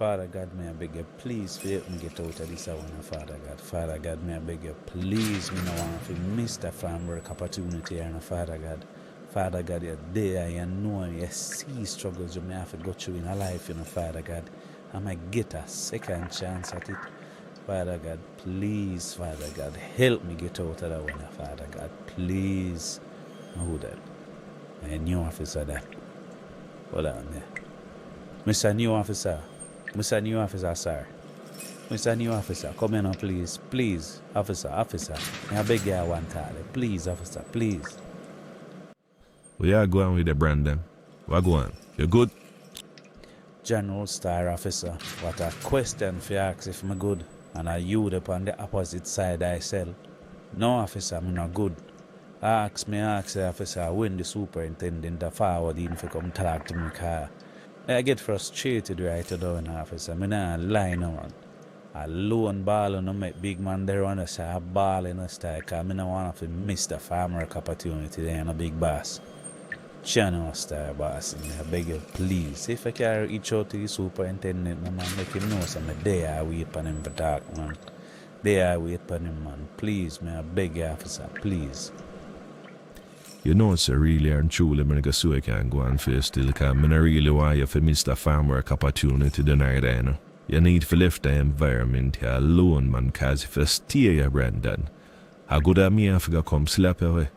Father God, may I beg you, please, help me get out of this one, Father God. Father God, may I beg you, please, me no want to miss the farm work opportunity here, Father God. Father God, you're there, you know, you see struggles you may have to go through in a life, Father God. I might get a second chance at it. Father God, please, Father God, help me get out of that one, Father God, please. Who that? A new officer that. Hold on there. Mr. New Officer. Mr. New Officer, sir. Mr. New Officer, come in, please. Please, officer. I beg you one call. Please, officer, please. Where you going with the Brandon? What going? You good? General Star Officer, what a question for you ask if I'm good. And I you upon the opposite side I sell. No, officer, I'm not good. Ask the officer when the superintendent the forward in for come talk to me car. I get frustrated right down, officer. I'm not lying around. A lone ball and make big man there on us a ball in a style because I don't want to miss the farmer opportunity there and a big boss. Channel star boss, and I beg you please, if I can reach out to the superintendent, man, make him know some day I wait for him for talk, man. Day I wait for him, man. Please, man, I beg you, officer, please. You know, sir, really and truly, I so I can go and face still, because I really want you to miss the farm work opportunity tonight, you know. You need to lift the environment here alone, man, because if you stay here, Brandon, how good at me if you come slap away.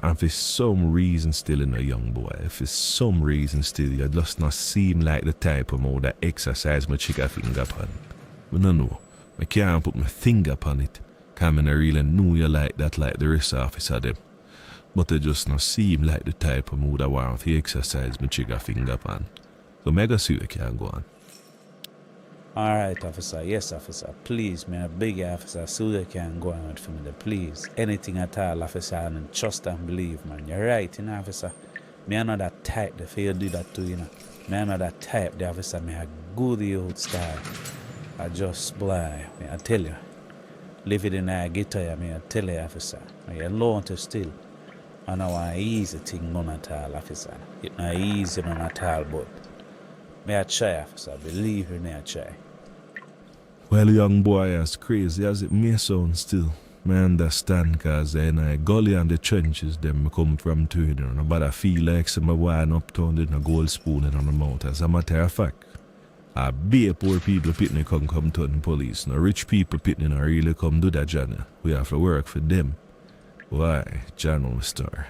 And for some reason still in a young boy, for some reason still, you just not seem like the type of more that exercise my chica finger upon. I don't know. I can't put my finger upon it, because I really know you like that like the rest of officer them. But they just not seem like the type of mood I want to exercise my chica finger upon. So mega see you can go on. Alright, officer. Yes, officer. Please, man, a big officer, so you can go on for me, please. Anything at all, officer, and trust and believe, man. You're right, officer. Me are not that type, if you do that too, Me are not that type, the officer. Me a good old style. I just boy, me I tell you. Live it in a guitar, me I tell you, officer. Me alone to still. I know an easy thing none at all, officer. It's not easy none at all, but me I try, officer. Believe me, I try. Well, young boy, as crazy as it may sound still, I understand because in a gully and the trenches them come from too, but I feel like some wine uptown in a gold spoon on the mouth. As a matter of fact, I be poor people pitney come to the police. No rich people pitney no really come do that, Johnny. We have to work for them. Why, Channel Star?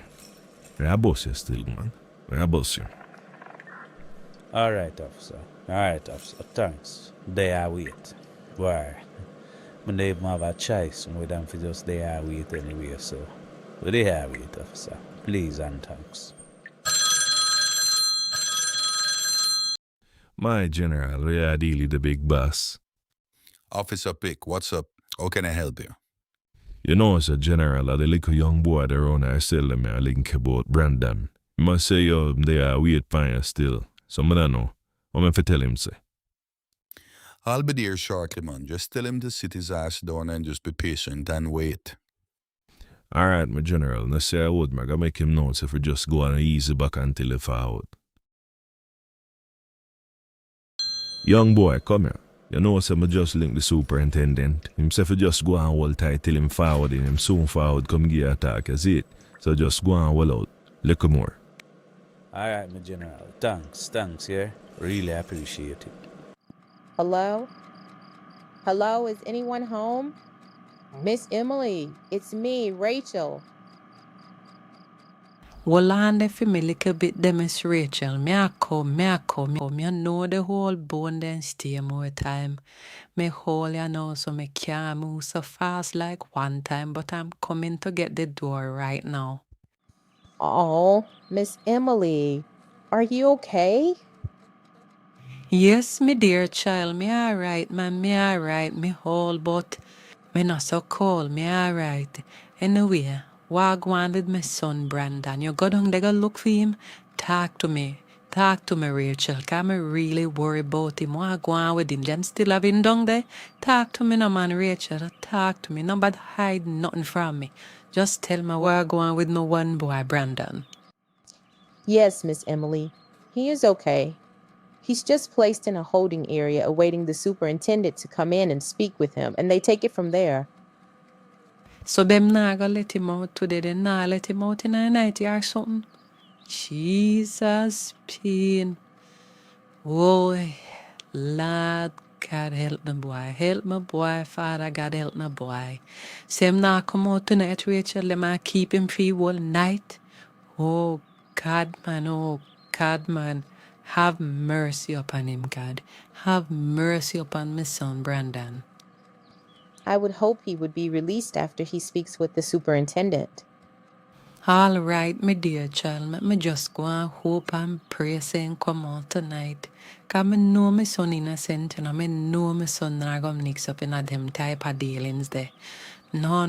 I boss you still, man. I boss you. Alright, officer. Thanks. There I wait. Why? I don't even have a choice with them for just there I wait anyway, so. But there I wait, officer. Please and thanks. My general, we are dealing the big boss. Officer Pick, what's up? How can I help you? You know, as a general, the little young boy there on I tell them a link about Brandon. I must say, yo, they are wait for you still. So I don't know. What am I tell him, say? I'll be there shortly, man. Just tell him to sit his ass down and just be patient and wait. Alright, my general. Now say I would, man. I make him know if we just go on easy back until he forward. Young boy, come here. You know, so I just link the superintendent. Himself just go and hold tight till him forward and him soon forward come give you a talk, you see it? So just go and hold out. Little more. Alright, my general. Thanks, yeah. Really appreciate it. Hello? Hello, is anyone home? Miss Emily, it's me, Rachel. Well, on for me little bit, them Miss Rachel. Me a come. Me know the whole bone then stay more time. Me whole you know, so me can't move so fast like one time, but I'm coming to get the door right now. Oh, Miss Emily, are you okay? Yes, me dear child, me alright, man, me alright, me whole, but me not so cold, me alright. Anyway, what go on with my son Brandon? You go down there go look for him? Talk to me, Rachel, cause me really worry about him. What go on with him? Them still have him down there? Talk to me no man, Rachel, talk to me. Nobody hide nothing from me. Just tell me what go on with no one boy, Brandon. Yes, Miss Emily, he is okay. He's just placed in a holding area awaiting the superintendent to come in and speak with him, and they take it from there. So them not gonna let him out today. They not let him out in the night or something. Jesus pain. Oh, Lord God help my boy. Help my boy, Father God help my boy. Say him not come out tonight, Rachel. Them might keep him free all night. Oh God, man. Oh God, man. Have mercy upon him, God. Have mercy upon my son, Brandon. I would hope he would be released after he speaks with the superintendent. All right, my dear child, let me just go and hope and pray saying come out tonight. Cause I know my son innocent and I know my son not gonna mix up in a them type of dealings there. No.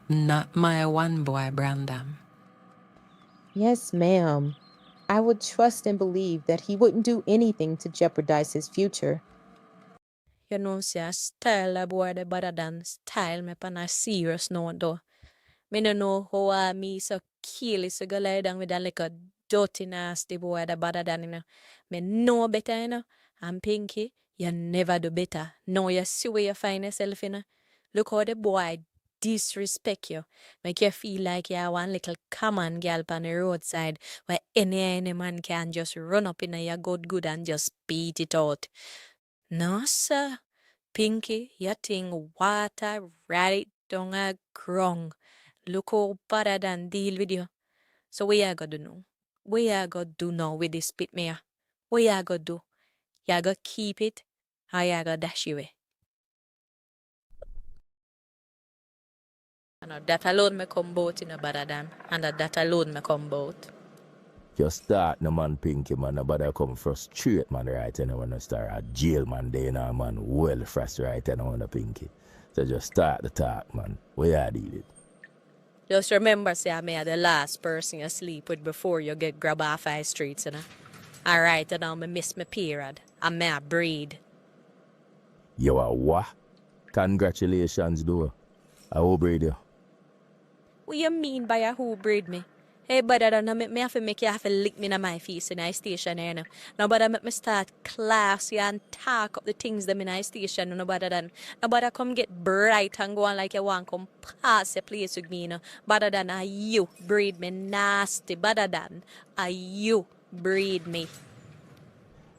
Not my one boy, Brandon. Yes, ma'am. I would trust and believe that he wouldn't do anything to jeopardize his future. You know, see a style a boy the BaddaDan style me pan a serious note though. Me no know how me so careless to go lie down with a like a dirty nasty boy the BaddaDan, you know. Me know better, you know. And Pinky, you never do better. Now you see where you find yourself, you know. Look how the boy disrespect you. Make you feel like you're one little common girl on the roadside where any man can just run up in your good and just beat it out. No, sir. Pinky, you think water right down a ground. Look how BaddaDan deal with you. So what you gonna do now? What you gonna do now with this pit me? What you gonna do? You gonna keep it or you gonna dash it away? And that alone me come boat in a BaddaDan. And that alone me come boat. You start no man Pinky man, nobody come frustrate man right and when you start a jail man there now man well frustrated and on the Pinky. So just start the talk man. Where you deal it? Just remember say I may the last person you sleep with before you get grab off high streets, you know. Alright, and now me miss my period. I may breed. You are what? Congratulations though. I will breed you. What you mean by a who breed me? Hey, BaddaDan, me have to make you have to lick me in my face in a station here now. Now, make me start classy and talk up the things them in a station, no BaddaDan. Now, come get bright and go on like you want come pass a place with me, you know. BaddaDan, are you breed me nasty? BaddaDan, are you breed me?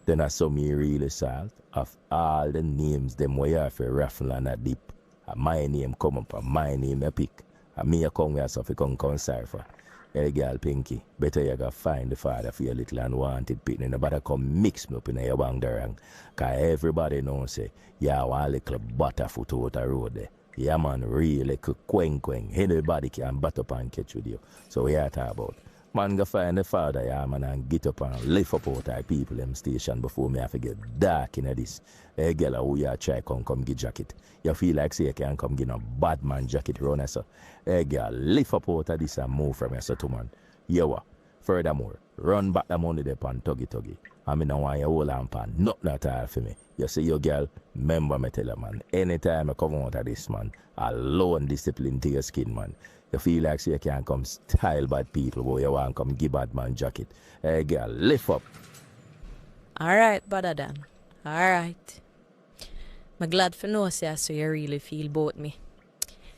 Then I saw me really salt of all the names them where you have to raffle and a dip. My name come up and my name a pick. And me a come here so fi come cipher. Hey girl Pinky, better you go find the father for your little unwanted pitney. Nobody come mix me up in your bangarang. Cause everybody knows say, yeah, one little butterfoot out the road there. Yeah man, really queng. Anybody can bat up and catch with you. So what you talk about? Man go find the father, yeah man, and get up and lift up out the people them station before me have to get dark in this. Hey girl, who you try come get jacket? You feel like say you can come get a bad man jacket run so. Hey girl, lift up out of this and move from your to man. You what? Furthermore, run back the money there pan tuggy. I mean, I want you hold on pan, nothing at all for me. You see your girl, remember me tell you man, anytime I come out of this man, alone discipline to your skin man. You feel like say you can't come style bad people, but you want come give bad man jacket. Hey girl, lift up. Alright, BaddaDan. Alright. I'm glad for know say so you really feel about me.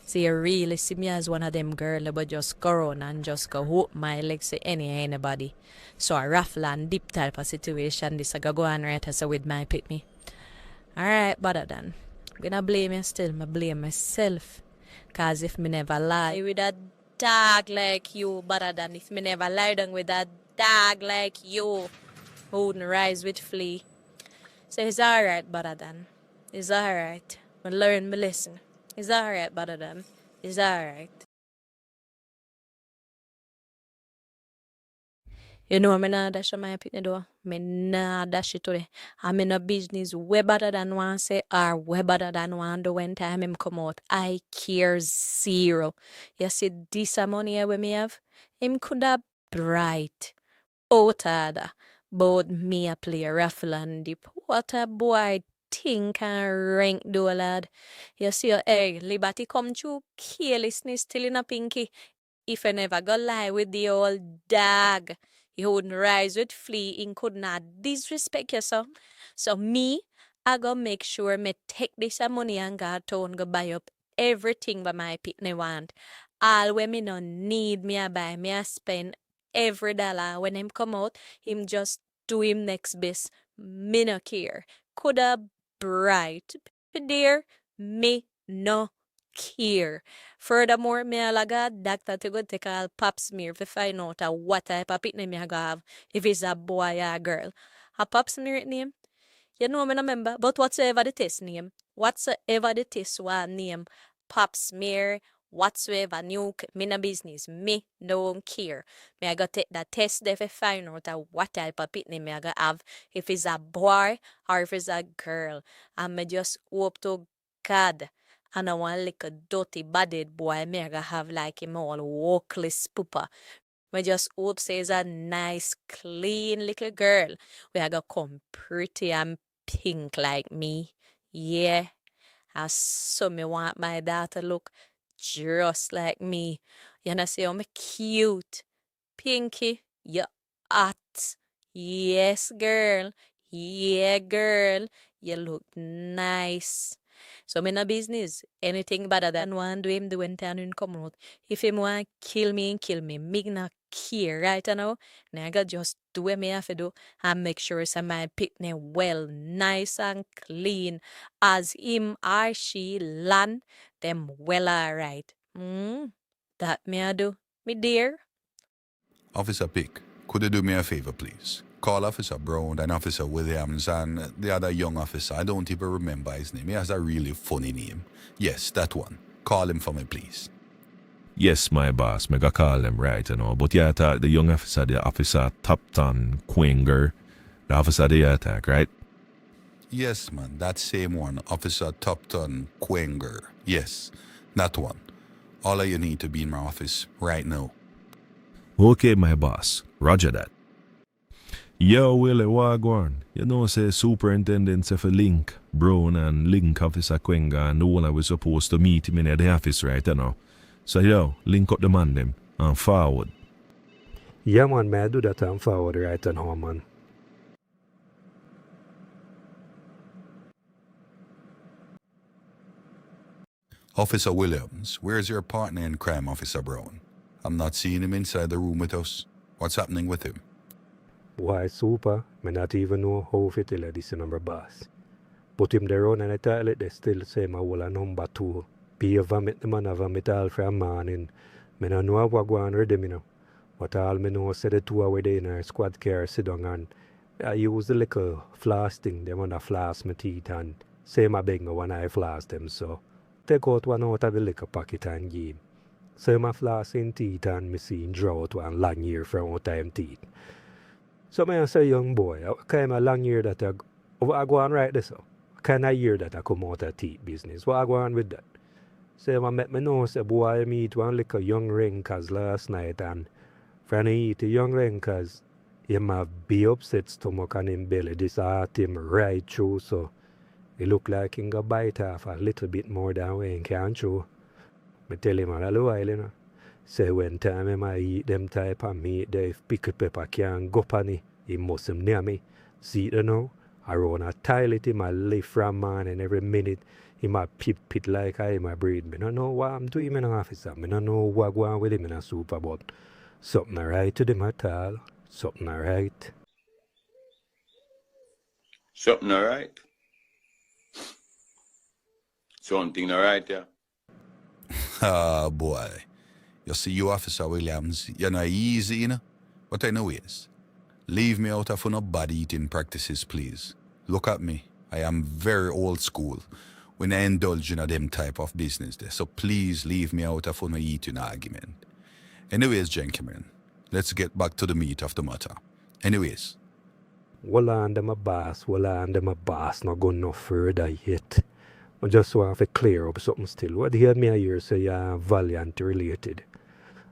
So you really see me as one of them girls but just go around and just go hook my legs to anybody. So a raffle and dip type of situation this I go on right so with my pit me. Alright, BaddaDan. I'm gonna blame you still, I blame myself. Cause if me never lie with a dog like you, BaddaDan, if me never lie down with a dog like you, who wouldn't rise with flea. So it's alright, BaddaDan. It's alright. I learn my lesson. It's alright, BaddaDan. It's alright. You know, I'm not dash my pitney door. Me nah dash it today. I'm in a business way BaddaDan want say or way BaddaDan want do when time him come out. I care zero. You see this money here we me have? Him coulda bright. Out other. But me a play raffle and dip. What a boy think and rank do lad. You see hey, liberty come through carelessness still in a Pinky. If I never go lie with the old dog. He wouldn't rise with flea, he could not disrespect you, so. So me, I go make sure me take this money and go town go buy up everything but my pitney want. All when me no need me a buy, me a spend every dollar. When him come out, him just do him next best. Me no care. Coulda bright. Dear, me no care. Furthermore, me a laga doctor to go take all pap smear to find out what type of pitney me a go have, if it's a boy or a girl. A pap smear it name? You know me no remember, but whatsoever the test name, whatsoever the test one name, pap smear, whatsoever nuke, me no business, me don't care. Me I go take that test there to find out what type of pitney me I go have, if it's a boy or if it's a girl. And me just hope to God, and I want like a dirty badded boy me I go have like him all walkless pooper. Me just hope says a nice, clean little girl. We are gonna come pretty and pink like me. Yeah. I so me want my daughter look just like me. You know, see how me cute. Pinky, you hot. Yes, girl. Yeah, girl. You look nice. So me no business. Anything better than one do him do when him come out. If him want kill me, me not care right now. Nigga just do what me have to do and make sure some my picnic well, nice and clean. As him or she land, them well alright. That me I do, me dear. Officer Pick, could you do me a favor, please? Call Officer Brown and Officer Williams and the other young officer. I don't even remember his name. He has a really funny name. Yes, that one. Call him for me, please. Yes, my boss, me go call them right, But yeah, the young officer, the officer Topton Quinger, the officer the attack, right? Yes, man, that same one. Officer Topton Quenger. Yes, that one. All of you need to be in my office right now. Okay, my boss. Roger that. Yo, Willie, wagwan. You know, say Superintendent say for Link, Brown and Link Officer Quenga and the one I was supposed to meet him in the office, right, So, yo, link up the man them and forward. Yeah, man, may I do that and forward right now, man. Officer Williams, where's your partner in crime, Officer Brown? I'm not seeing him inside the room with us. What's happening with him? Why, Super, me not even know how to tell this number, boss. Put him there on and the toilet, they still say my whole number 2. Pay vomit the man, vomit all from morning. Me no know what go on with them, But all me know say the 2 hours there in our squad car sit down and I use the little floss thing, them wanna floss my teeth and say my beg me when I floss them, so take out one out of the liquor pocket and give him. So my floss in teeth and me see him draw out one long ear from out of him teeth. So me say, young boy, what kind of long ear that I go on right this so? What kind of ear that I come out of teeth business? What I go on with that? So I met me know say boy I meet one little young ringers last night and when he eat a young ringers him have be upset stomach and him belly disheart him right through so he look like he go bite off a little bit more than when he can chew. Me tell him a little while, Say when time him I eat them type of meat there if pickle pepper can go on it, he must him near me. See it now? I run a toilet him a lift from man and every minute he might pit like I my breed. Me don't know what I'm doing in an officer. Me don't know what go on with him in a super but something alright to them at all. Something alright. Something alright? Something alright, yeah. Ah, boy. You see, you, Officer Williams, you're not easy, But anyways, leave me out of no bad eating practices, please. Look at me. I am very old school when I indulge in them type of business there. So please leave me out of no eating argument. Anyways, gentlemen, let's get back to the meat of the matter. Anyways. Well, on them a boss, not going no further yet. I just want to clear up something still. What do you hear me here say you're Valiant related?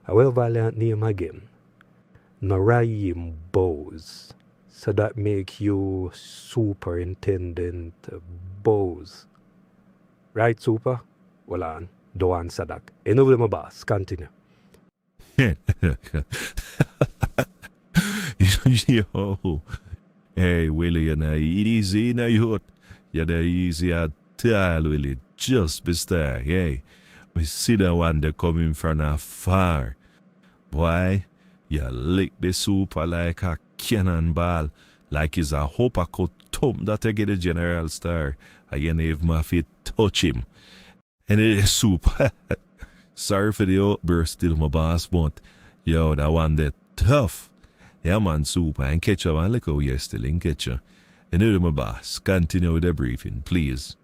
I will Valiant name again. Narayim Bose. So that make you Superintendent Bose. Right, Super? Well on, don't answer that. Enough of my boss, continue. Yo. Hey, Willie, you're not easy now, you. You're the easy at all, Willie. Just be star, hey. We see the one that coming from afar. Boy, you lick the super like a cannonball, like it's a hope I could thump that I get a general star. And you never my feet touch him. And it is super. Sorry for the outburst, still my boss, but yo, that one that tough. Yeah, man, super. And catch you, man. Look how you're still in catch you. And now, my boss, continue with the briefing, please.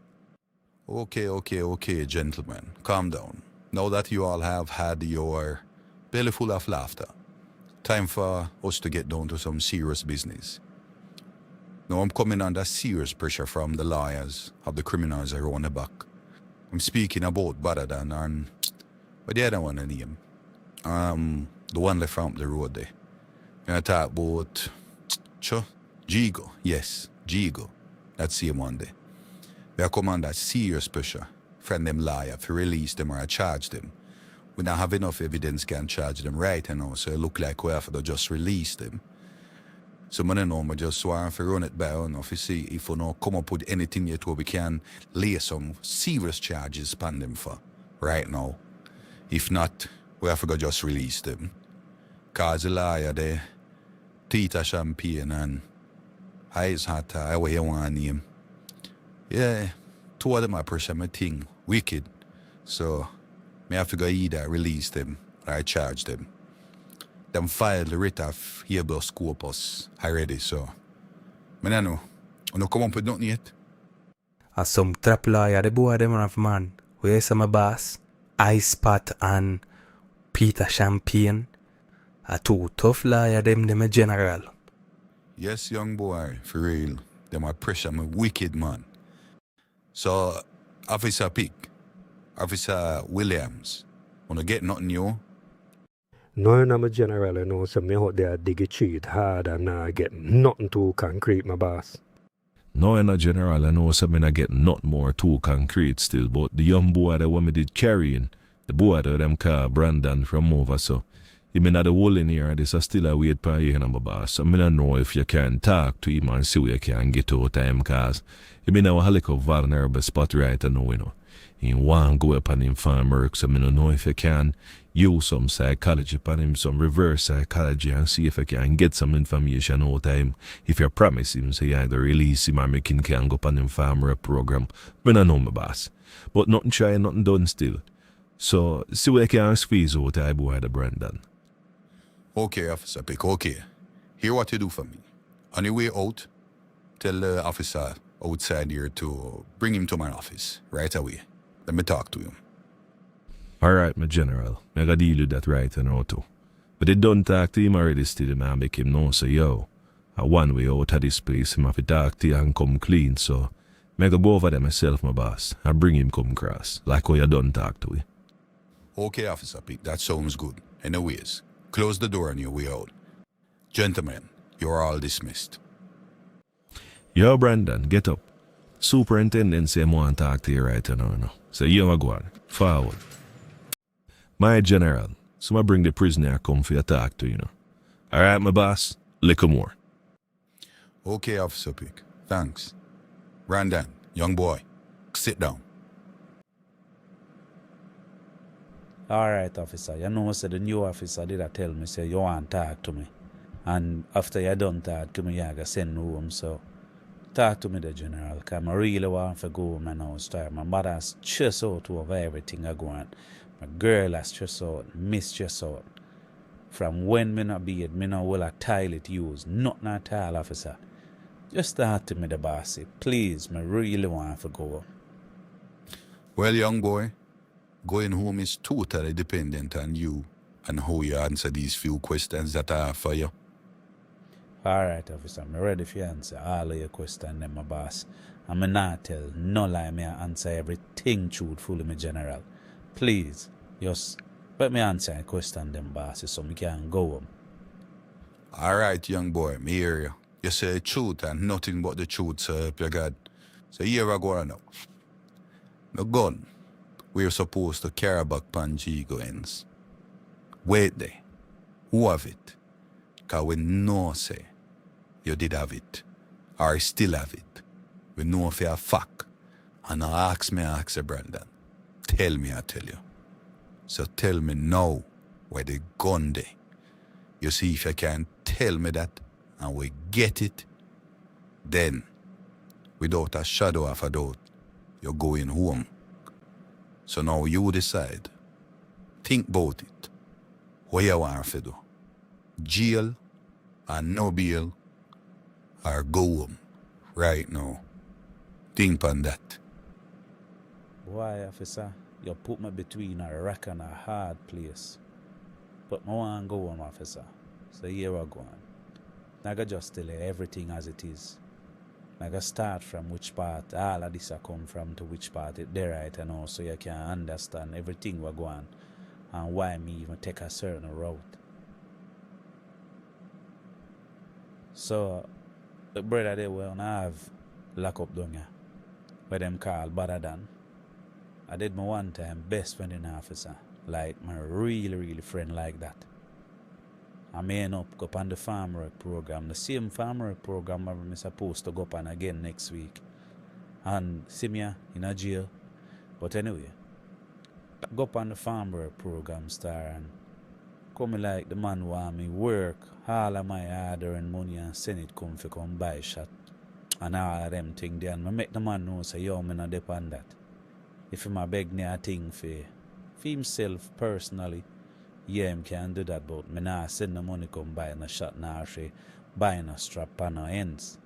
Okay, gentlemen. Calm down. Now that you all have had your belly full of laughter, time for us to get down to some serious business. Now I'm coming under serious pressure from the lawyers of the criminals around the back. I'm speaking about BaddaDan and but the other one I name. The one left from the road there. I talk about GeeGuh. Yes, GeeGuh. That's the one there. We are come under serious pressure from them lawyer to release them or charge them. We don't have enough evidence can charge them right now, so it look like we have to just release them. So I don't know, I just want to run it by enough to see if we don't come up with anything yet where we can lay some serious charges upon them for right now. If not, we have to go just release them. Cause the lawyer there, Peter Champagne and Eyes Hot, what you want to name. Yeah, two of them are pressure my thing, wicked. So, I have to go either release them or I charge them. Them filed the writ of habeas corpus already, so I don't know. I don't come up with nothing yet. As some trap lawyer, the boy them have man. Where's some boss? Ice Pot and Peter Champagne. A two tough lawyer them a general. Yes, young boy, for real. Them are pressure me wicked man. So, Officer Pick, Officer Williams, wanna get nothing new? No, I'm a general, you know, so me out there dig it cheat hard and not get nothing too concrete, my boss. No, I'm not general, I know something I get not more too concrete still, but the young boy that me did carrying, the boy that them call Brandon from over, so he been at the whole in here, this is still a wait for you, my boss. So I don't know if you can talk to him and see where you can get out of him, cause he been a helico vulnerable spot right now, you know. He want to go up on him farm work, so I don't know if you can use some psychology upon him, some reverse psychology, and see if you can get some information out of him. If you promise him, so you either release him or make him can go up on him farm work program. I don't know, my boss. But nothing try, nothing done still. So, see what you can squeeze out of boy the Brandon. Okay, Officer Pick, okay. Hear what you do for me. On your way out, tell the officer outside here to bring him to my office right away. Let me talk to him. Alright, my general. I gotta deal with that right now too. But they don't talk to him already still, man. Make him know, so yo, a one way out of this place, him have to talk to you and come clean, so I go over there myself, my boss, and bring him come cross, like how you done talk to him. Okay, Officer Pick, that sounds good. Anyways, close the door on your way out. Gentlemen, you're all dismissed. Yo, Brandon, get up. Superintendent say I want to talk to you right now. So you go on. Forward. My general, so I bring the prisoner come for you talk to you. Alright, my boss, little more. Okay, Officer Pick. Thanks. Brandon, young boy, sit down. Alright, officer. You know, so the new officer did tell me, say, you want to talk to me. And after you done talk to me, you gotta send me home, so talk to me, the general, because I really want to go home and now start. My mother's stressed out over everything I go on. My girl has stressed out, me stressed out. From when me not be it, me not will a toilet use, nothing at all, officer. Just talk to me, the bossy. Please, me really want to go. Well, young boy, going home is totally dependent on you and how you answer these few questions that I have for you. Alright, officer, I'm ready for you answer all of your questions, my boss. And me not tell no lie, me answer everything truthfully, my general. Please, just let me answer a question, them boss, so me can go home. Alright, young boy, me hear you. You say truth and nothing but the truth, so help you God. So here I go on now. The gun we're supposed to carry back pan GeeGuh ends. Wait there. Who have it? Because we know say you did have it. Or still have it. We know for a fact. And I ask you, Brandon. Tell me, I tell you. So tell me now where the gun there. You see, if you can tell me that and we get it, then, without a shadow of a doubt, you're going home. So now you decide. Think about it. What you want to do? Jail or no bail or go home right now. Think on that. Why, officer? You put me between a rock and a hard place. But I want to go home, officer. So here we go on. I gotta just tell you everything as it is. I gotta start from which part all of this come from to which part it there right and all, so you can understand everything we go on and why me even take a certain route. So the brother they will have lock up down here, where them call BaddaDan. I did my one time best friend in officer, like my really friend like that. I may end up go up on the farm work program, the same farm work program I'm supposed to go up on again next week. And see me in a jail. But anyway, go up on the farm work program star and come like the man want me work all of my hard earned money and send it come for come buy shot and all of them thing there. And I make the man know say yo me not depend that. If him a beg me a thing for himself personally, yeah, him can do that, but me nah send the money come buy a shot nah say buying a strap on no ends.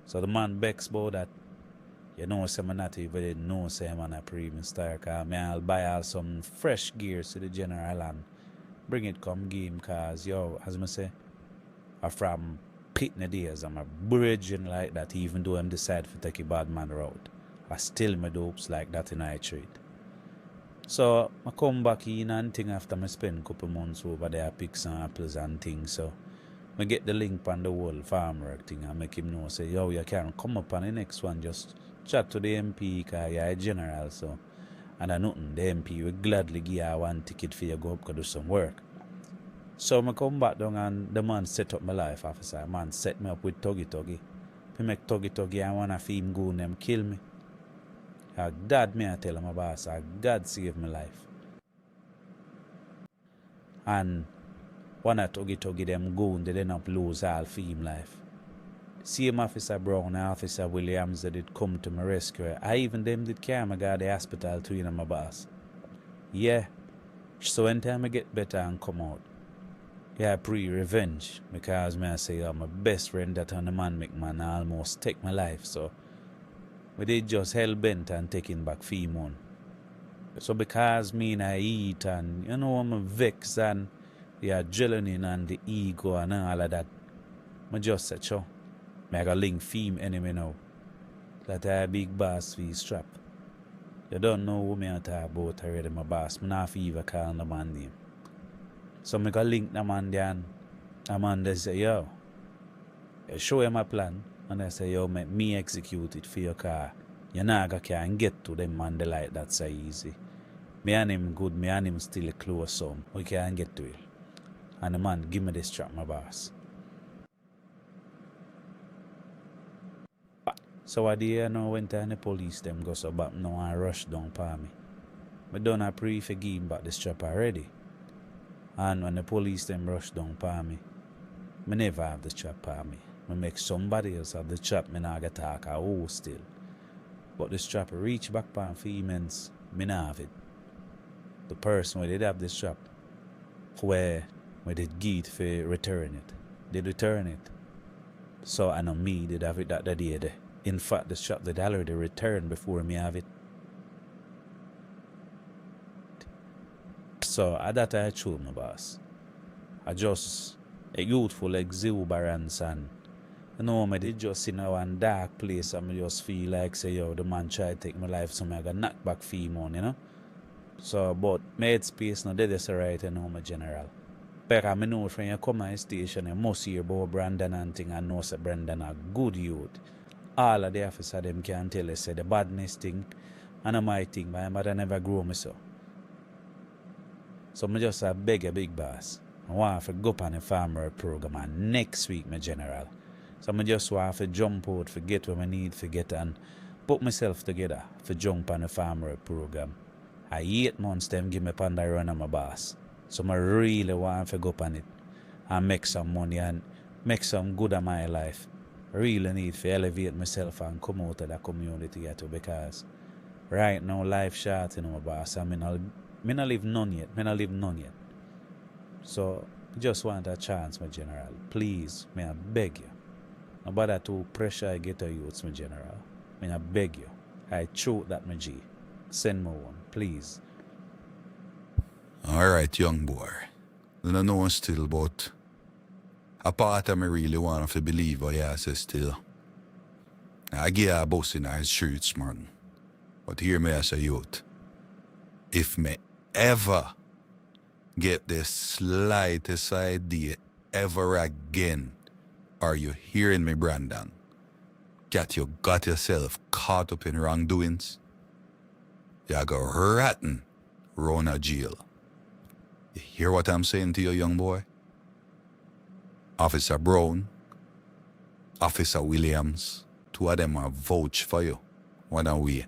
So the man begs about that. You know, say me not even know say I'm on a premium star, cause me I'll buy all some fresh gears to the general and bring it come game, cause yo, as me say, I'm from pitney days, I'm a bridging like that, even though I'm decide to take a bad man route. I still my dopes like that in I trade. So I come back in and thing after I spend a couple months over there, pick some apples and things. So I get the link on the whole farm work thing and make him know say, yo, you can come up on the next one, just chat to the MP because you're a general, so and I nothing, the MP will gladly give you one ticket for you to go up and do some work. So I come back down and the man set up my life, officer. The man set me up with Tuggy. He make Tuggy and one of him go and them kill me. Dad me I tell my boss, God saved my life. And one of Tuggy them go and they end up lose all for him life. Same Officer Brown and Officer Williams that did come to my rescue. I even them did carry me to the hospital too, my boss. Yeah. So when time I get better and come out, yeah, pre-revenge, because me I say my best friend that on the man make man almost take my life, so we did just hell-bent and taking back Femon. So because me and I eat and, you know, I'm vexed and the adrenaline and the ego and all of that, I just said, sure, I got link Feme enemy now, that I big boss for his strap. You don't know who me I talk about already, my boss, I not even call the man name. So I got link the man there and the man they say, yo, you show him a plan and I say, yo, make me execute it for your car. You not can get to them man they like that so easy. Me and him good, me and him still close some. We can get to it. And the man give me this strap, my boss. So I did know when time the police them go so back now and rush down for me. I done a pre for give him back the strap already. And when the police them rush down for me, I never have the strap for me. I make somebody else have the strap, me not get talk a whole still. But the strap reach back for females, me not have it. The person where did have the strap, where did get for return it, they return it. So I know me did have it that day there. In fact, the strap did already return before me have it. So at that I told my boss, I just a youthful exuberance and you know, I did just in one dark place and I just feel like say, yo, the man tried to take my life so I got knock back Femon, you know. So but my headspace now did this right, you know, my general. Because I know when you come to the station, you must hear about Brandon and thing and know say Brandon a good youth. All of the officers them can tell you say the badness thing and my thing, my mother never grew me so. So I just beg a big boss. I want to go up on the farmer program and next week, my general. So I just want to jump out to get what I need to get and put myself together to jump on the farmer program. I 8 months them give me on the run of my boss. So I really want to go up on it and make some money and make some good of my life. I really need to elevate myself and come out of the community here too, because right now life short, my boss. I mean, I not live none yet. So I just want a chance, my general. Please, may I beg you. No bother to pressure I get a youths, my general. May I beg you. I choke that, my G. Send me one, please. Alright, young boy. I don't know still, but a part of me really want to believe what you say still. I give a boss in our streets, man. But hear me as a youth. If me ever get the slightest idea ever again, are you hearing me, Brandon? That you got yourself caught up in wrongdoings, you go rotten round a jail. You hear what I'm saying to you, young boy? Officer Brown, Officer Williams, 2 of them are vouch for you. One away.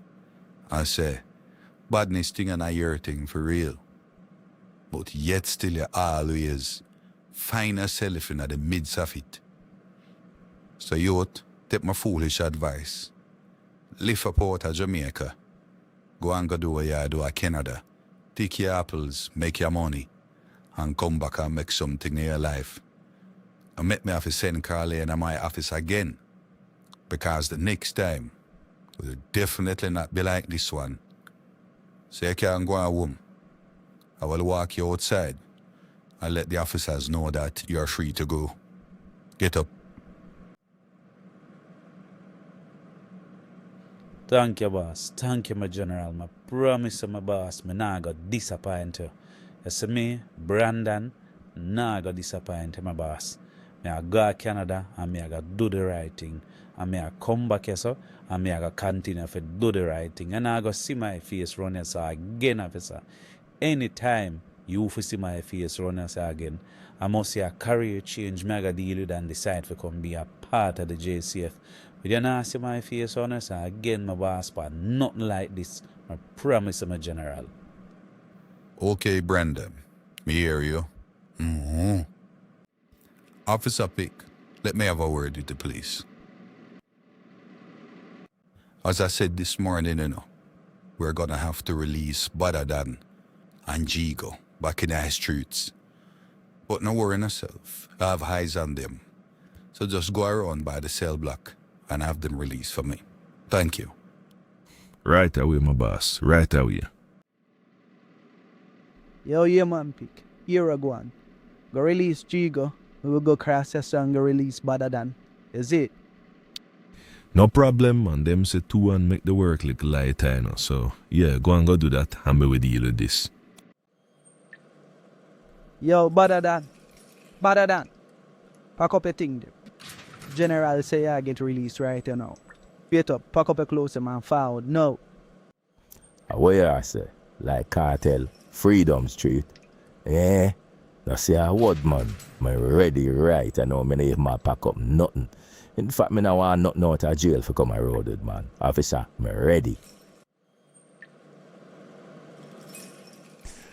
I say, badness thing and a your thing for real. But yet still you always find yourself in the midst of it. So youth, take my foolish advice. Lift up out of Jamaica. Go and go do what you do at Canada. Take your apples, make your money, and come back and make something in your life. And make me have to send Carly into my office again. Because the next time will definitely not be like this one. So you can go home. I will walk you outside and let the officers know that you are free to go. Get up. Thank you, boss. Thank you, my general. I promise you, my boss, me not go disappoint you. You see me, Brandon, not go disappoint you, my boss. Me I go to Canada and me I go do the right thing. And me I come back here, so, and me I go continue to do the right thing. And I go see my face run here, so again, officer. Anytime you see my face run here, so again, I must see a career change, me I go deal with and decide to come be a part of the JCF. But you not see my face run here, so again, my boss, but nothing like this. I promise you, my general. Okay, Brandon. Me hear you. Officer Pick, let me have a word with the police. As I said this morning, we're gonna have to release BaddaDan and GeeGuh back in our streets. But no worry yourself, I have eyes on them. So just go around by the cell block and have them released for me. Thank you. Right away, my boss. Right away. Yo, yeah, man, Pick. Here I go on. Go release GeeGuh. We will go cross the song and release BaddaDan. Is it? No problem, man. Them say 2 and make the work look lighter, So, yeah, go and go do that and we will deal with this. Yo, BaddaDan. Pack up your thing there. General say I get released right now. Wait up, pack up your clothes and forward. No. What you say? Like cartel, Freedom Street. Eh? Now say a word, man. I'm ready right. I know me not pack up nothing. In fact, me no want nothing out of jail for come road, man. Officer, me ready.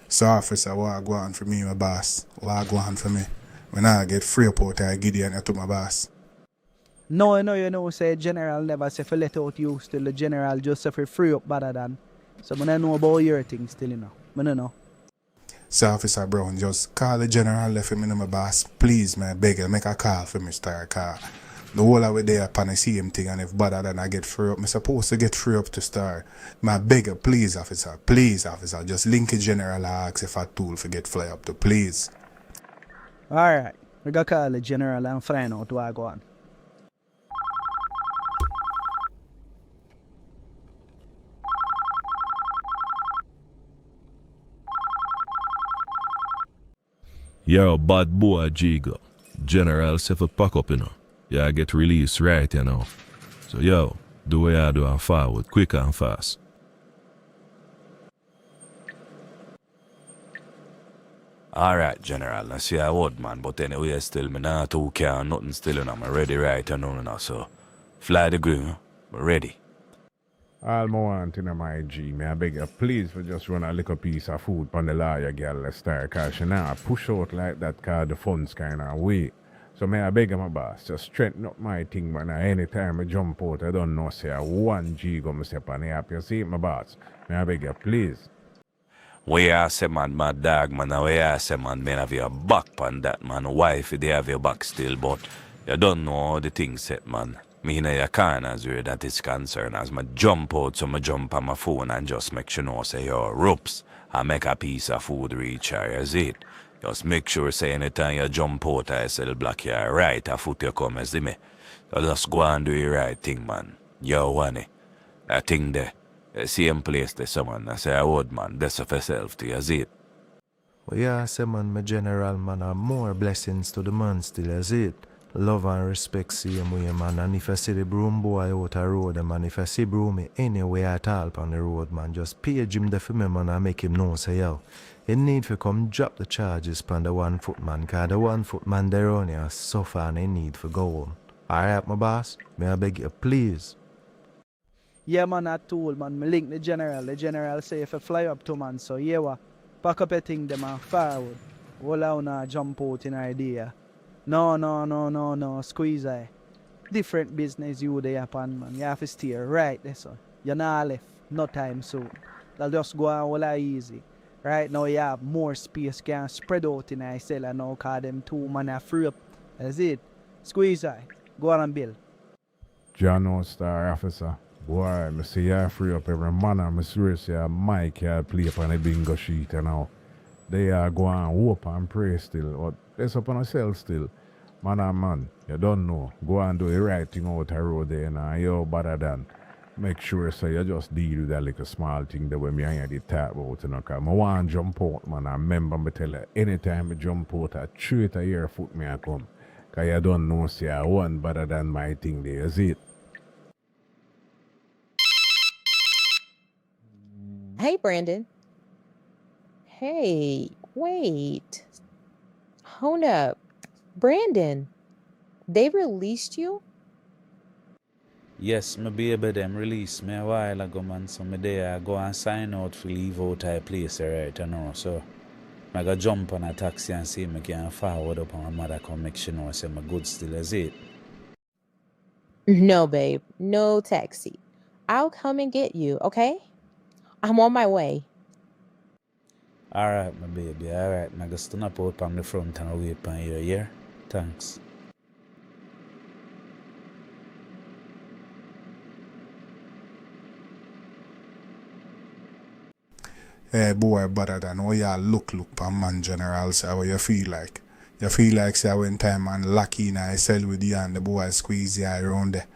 So, officer, what go on for me, my boss? What go on for me? When I get free up out of Gideon to my boss. No, you know, say general never say for let out you still. The general just say for free up BaddaDan. So, I know about your thing still, I don't know. So, Officer Brown, just call the general left him in my boss. Please, man, beg you, make a call for me, start car. The whole of it there upon the same thing, and if BaddaDan I get free up, I'm supposed to get free up to start. My beg you, please, officer, just link the general and ask if a tool for get fly up to, please. Alright, we gotta call the general and find out what go on. Yo, bad boy GeeGuh. General say for pack up, Yeah, get released right, So, yo, do what you do and forward, quick and fast. Alright, General, I see I would, man, but anyway, still, me not too care, nothing still, and I'm ready right now, so fly the green, ready. All I want in my G, may I beg you please for just run a little piece of food on the lawyer girl let's start, cause she now push out like that cause the funds kinda way. So may I beg you, my boss, just straighten up my thing, man. Anytime I jump out, I don't know, say, 1 G go step on the app. You see it, my boss? May I beg you, please? We are say, man, my dog, man, we are say, man, may have your back on that, man. Wife, they have your back still, but you don't know how the thing set, man. Me in your corners where that is concerned. As I jump out, so I jump on my phone and just make sure, know, say, yo, ropes, I make a piece of food reach her, is it? Just make sure, say, anytime you jump out, I sell block your right, a foot you come, you see me? So just go and do the right thing, man. Yo, one, that thing there, the same place there, someone, I say, I would, man, that's for yourself, to you see it? Well, yeah, say, man, my general, man, are more blessings to the man still, you see it? Love and respect same way, man, and if I see the broom boy out the road, man, if I see broom anywhere at all on the road, man, just page him the for me, man, and make him know, say, yo, he need to come drop the charges upon the 1 foot man, cause the 1 foot man there on here suffer and he need to go home. Alright, my boss, may I beg you, please? Yeah, man, I told, man, me link the general. The general say if I fly up to, man, so yeah, what? Pack up a thing, them and forward. All out now jump out in idea. No, squeeze eye. Different business you they upon, man. You have to steer right there, so. You're not left, no time soon. They'll just go on all easy. Right now you have more space can spread out in I cell and now call them 2 man are free up. That's it. Squeeze eye. Go on and build. John Star officer. Boy, I see you free up every man and I serious you Mike you play up on the bingo sheet and now. They are going and hope and pray still. But that's up on yourself still. Man and man, you don't know. Go and do the right thing out the road there now. Yo, BaddaDan. Make sure so you just deal with that little small thing that when me and you talk about, you know, cause I want to jump out, man. I remember me tell you, anytime I jump out, I treat a year foot me I come. Cause you don't know, say I want BaddaDan my thing there, you see it? Hey, Brandon. Hey, wait. Hold up. Brandon, they released you? Yes, my baby them released me a while ago, man. So me there I go and sign out for leave out a place right now. So I go jump on a taxi and see me can forward up and my mother come make sure know say my good still as it. No, babe. No taxi. I'll come and get you, okay? I'm on my way. Alright, my baby, alright. I go stand up out on the front and wait for you, yeah? Thanks. Hey boy, BaddaDan, how you look for man general, say how you feel like? You feel like say when time man lucky in I sell with you and the boy squeeze you around there.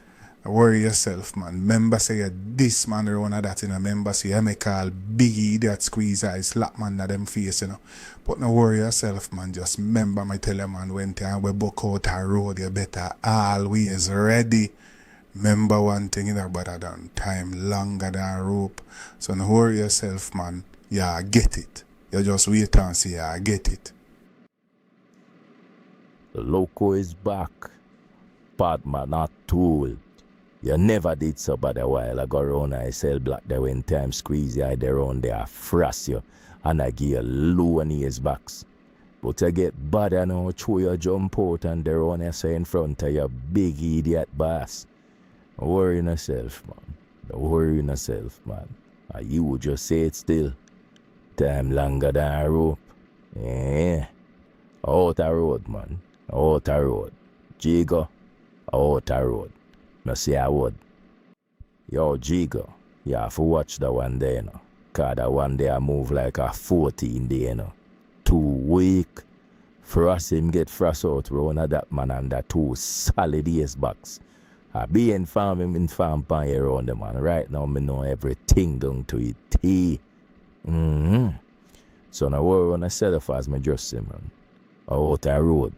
Worry yourself, man. Remember say you this man around that, you know. Remember say you may call Biggie that squeeze eye slap man at them face, you know. But no worry yourself, man. Just remember me tell you, man, when time we buck out a road, you better always ready. Remember one thing, you know, BaddaDan, time longer than rope. So no worry yourself, man. Yeah, get it. You just wait and see, yeah, get it. The loco is back. Padman not told. You never did so bad a while ago around I sell black there when time squeeze you there around there, frost you, and I give you low on his backs. But you get bad now, throw your jump out and there on you say in front of your big idiot boss. Don't worry yourself, man. Don't worry yourself, man. And you would just say it still. Time longer than a rope. Yeah. Out the road, man. Out the road. GeeGuh, out the road. No say I would. Yo, GeeGuh, you have to watch that one there, you know. Cause that one there move like a 14 day, you know. 2 week. Frost him get frost out round of that man and that 2 solid years backs. I be inform him inform pan around the man. Right now me know everything down to it. T. So now worry on myself as me just say, man. Out the road.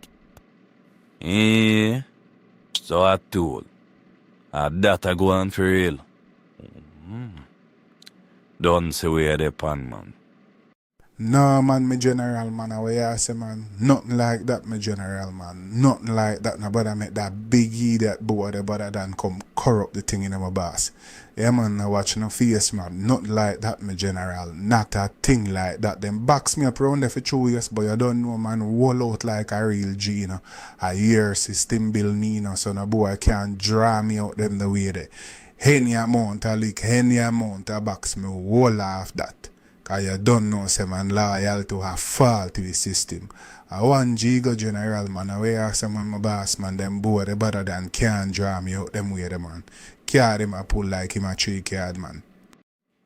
Yeah. So I told. That I go on for real. Don't say where they pan, man. No, man, me general, man, away I say, man, nothing like that, me general, man. Nothing like that. Nobody make that big idiot boy, the BaddaDan come corrupt the thing in my boss. Yeah, man, I watch no face, man. Nothing like that, me general. Not a thing like that. Them box me up around there for 2 years, but you don't know, man, roll out like a real G, you know. A year system build me, you know, so no boy can't draw me out them the way they. Any amount of lick, any amount of box me, roll off that. Cause you don't know, say man, loyal to a fault to the system. I want GeeGuh general, man, away I say, man, my boss, man, them boy, the BaddaDan can't draw me out them way, the man. Card him a pull like him a 3 card, man.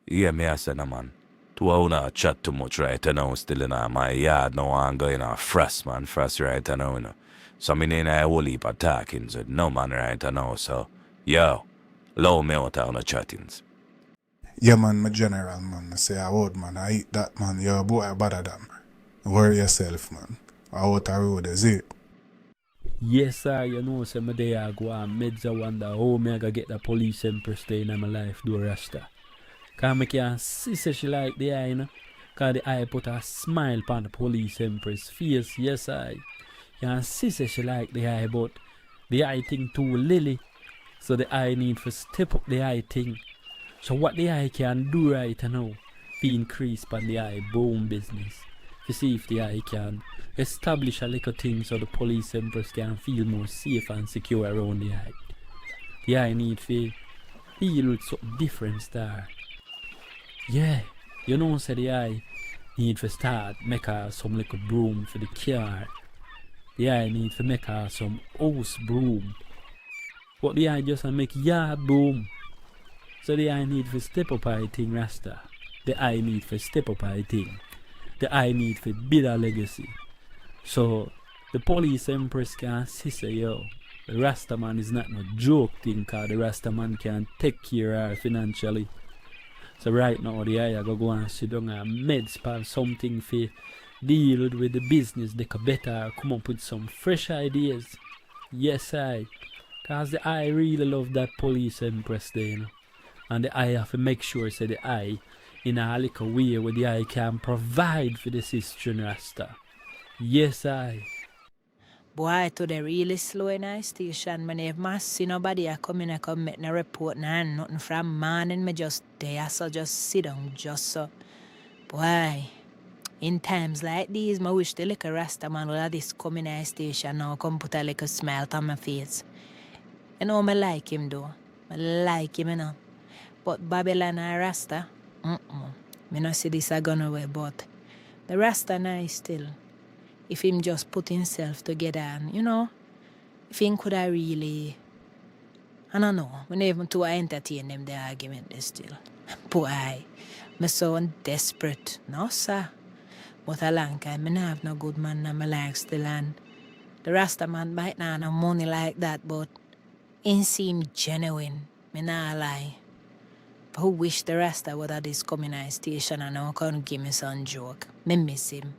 Yeah, me I say, no, man. To a una chat too much right now, still in my yard, now I'm going to frost, man, frost right now, you know. So me in a whole heap of talkings with no man right now, so, yo, allow me out on the chattings. Yeah, man, my general, man, I say, I would, man, I eat that, man, yo, boy, BaddaDan. Worry yourself, man. Out the road, is it? Yes, sir, you know, say my day I go and meds I wonder how me I go get the police empress stay in my life do Rasta. Cause I can see say she like the eye, you know. Cause the eye put a smile upon the police empress face, yes I. You can see say she like the eye, but the eye thing too lily. So the eye need to step up the eye thing. So what the eye can do right now, to increase upon the eye boom business. To see if the eye can establish a little thing so the police empress can feel more safe and secure around the eye. The eye need to deal with something different star. Yeah, you know say the eye need to start make her some little broom for the car. The eye need to make her some house broom. But the eye just make yard broom. So the eye need to step up her thing, Rasta. The eye need to step up her thing. The eye need to build a legacy. So the police empress can see say, yo, the Rasta man is not no joke thing, cause the Rasta man can take care of her financially. So right now the eye go and sit down and meds for something for deal with the business. They could better come up with some fresh ideas. Yes I. Cause the eye really love that police empress there, you know. And the eye have to make sure say the eye in a little way where the eye can provide for the sister and Rasta. Yes I. Boy, to the really slow in our station, man, if I see nobody I come in and come make no report, nothing from morning, me just there, so just sit down, just so. Boy, in times like these, I wish the little Rasta man would have this come in our station now, come put a little smile on my face. You know, I like him though. I like him, you know. But Babylon and Rasta, me not see this a gone away, but the Rasta nice still. If him just put himself together and, you know, if him could have really, I don't know, we not even to entertain them the argument they still. Boy, me so desperate, no sir. But a long time, me not have no good man in my life still, and the Rasta man might not have no money like that, but he seem genuine, me not lie. Who wish the Rasta would have this communist station and now can't give me some joke. Me miss him.